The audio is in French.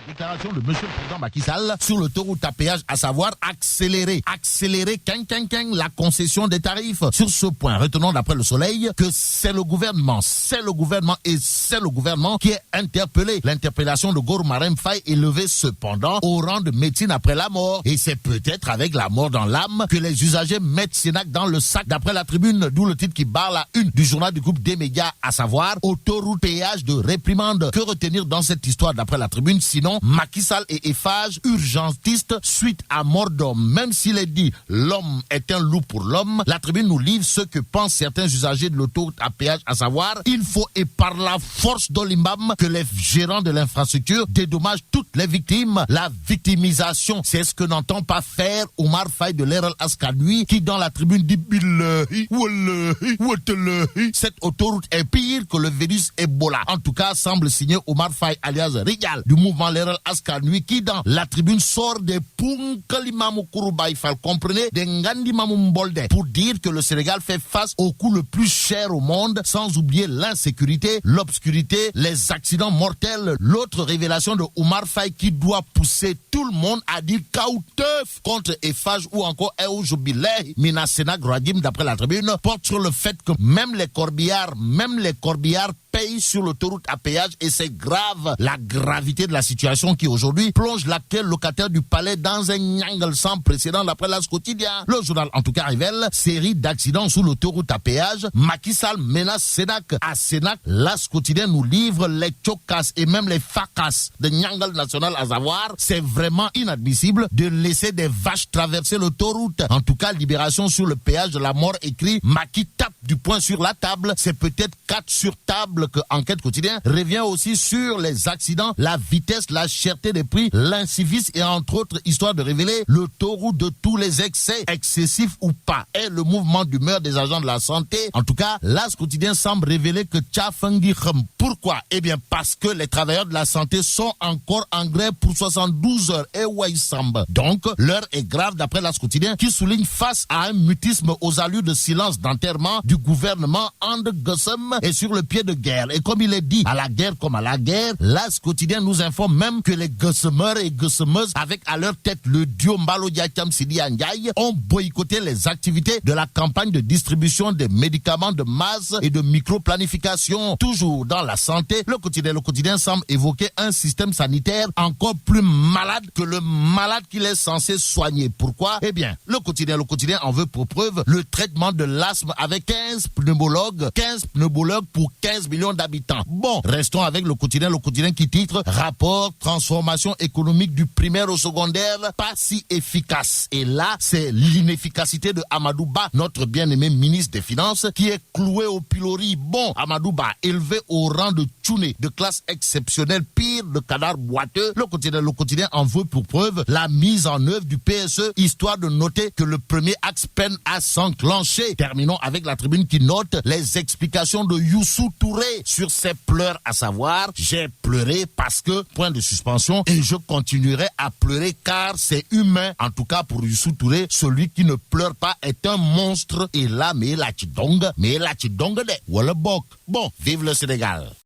Déclaration de Monsieur le Président Macky Sall sur l'autoroute à péage, à savoir accélérer la concession des tarifs. Sur ce point, retenons d'après le Soleil que c'est le gouvernement qui est interpellé. L'interpellation de Gor Marem Faye est levée cependant au rang de médecine après la mort. Et c'est peut-être avec la mort dans l'âme que les usagers mettent Sénac dans le sac d'après la Tribune, d'où le titre qui barre la une du journal du groupe des médias, à savoir autoroute péage de réprimande. Que retenir dans cette histoire d'après la Tribune, sinon Macky Sall et Eiffage urgentistes suite à mort d'homme. Même s'il est dit l'homme est un loup pour l'homme, la Tribune nous livre ce que pensent certains usagers de l'autoroute à péage, à savoir il faut et par la force d'Olimbam que les gérants de l'infrastructure dédommagent toutes les victimes. La victimisation, c'est ce que n'entend pas faire Omar Faye de l'Herald Askanui qui dans la Tribune dit billahi, wallahi, watalahi. Cette autoroute est pire que le virus Ebola. En tout cas, semble signer Omar Faye alias Rigal du mouvement l'Herald Askanui qui dans la Tribune sort des Punkalimamu Kurubaïfal, comprenez, des Ngandi Mamumbolde, pour dire que le Sénégal fait face au coût le plus cher au monde, sans oublier l'insécurité, l'obscurité, les accidents mortels. L'autre révélation de Omar Faye qui doit pousser tout le monde à dire Kauteuf contre Eiffage ou encore Eoujobileh, Mina Sénac Radim d'après la Tribune, porte sur le fait que même les corbillards payent sur l'autoroute à péage et c'est grave. La gravité de la situation qui aujourd'hui plonge l'actuel locataire du palais dans un nyangle sans précédent d'après l'As quotidien. Le journal en tout cas révèle série d'accidents sur l'autoroute à péage. Macky Sall menace Sénac. À Sénac, l'As quotidien nous livre les chokas et même les facas de nyangle national, à savoir c'est vraiment inadmissible de laisser des vaches traverser l'autoroute. En tout cas, Libération sur le péage de la mort écrit Macky tape du poing sur la table. C'est peut-être 4 sur table que Enquête quotidien revient aussi sur les accidents, la vitesse, la cherté des prix, l'incivisme et entre autres histoire de révéler le taureau de tous les excès, excessifs ou pas, et le mouvement d'humeur des agents de la santé. En tout cas, l'As quotidien semble révéler que Tchafangi Kham. Pourquoi? Eh bien parce que les travailleurs de la santé sont encore en grève pour 72 heures. Et Waïsamba. Donc, l'heure est grave d'après l'As quotidien qui souligne face à un mutisme aux allures de silence d'enterrement du gouvernement And Gossem et sur le pied de guerre. Et comme il est dit, à la guerre comme à la guerre, l'As quotidien nous informe même que les Gossemeurs et Gossemeuses, avec à leur tête le duo Mbalo Diakam Sidi Ndiaye, ont boycotté les activités de la campagne de distribution des médicaments de masse et de microplanification. Toujours dans la santé, le quotidien semble évoquer un système sanitaire encore plus malade que le malade qu'il est censé soigner. Pourquoi? Eh bien, le quotidien en veut pour preuve le traitement de l'asthme avec 15 pneumologues pour 15 millions d'habitants. Bon, restons avec le quotidien qui titre Rapport transformation économique du primaire au secondaire, pas si efficace. Et là, c'est l'inefficacité de Amadou Ba, notre bien-aimé ministre des Finances, qui est cloué au pilori. Bon, Amadou Ba, élevé au rang de tchouné, de classe exceptionnelle, pire de canard boiteux. Le quotidien en veut pour preuve la mise en œuvre du PSE, histoire de noter que le premier axe peine à s'enclencher. Terminons avec la Tribune qui note les explications de Youssou Touré sur ses pleurs, à savoir j'ai pleuré parce que, point de suspension, et je continuerai à pleurer car c'est humain. En tout cas pour Youssou Touré, celui qui ne pleure pas est un monstre. Et là, mais la chidong de Wallabok. Bon, vive le Sénégal.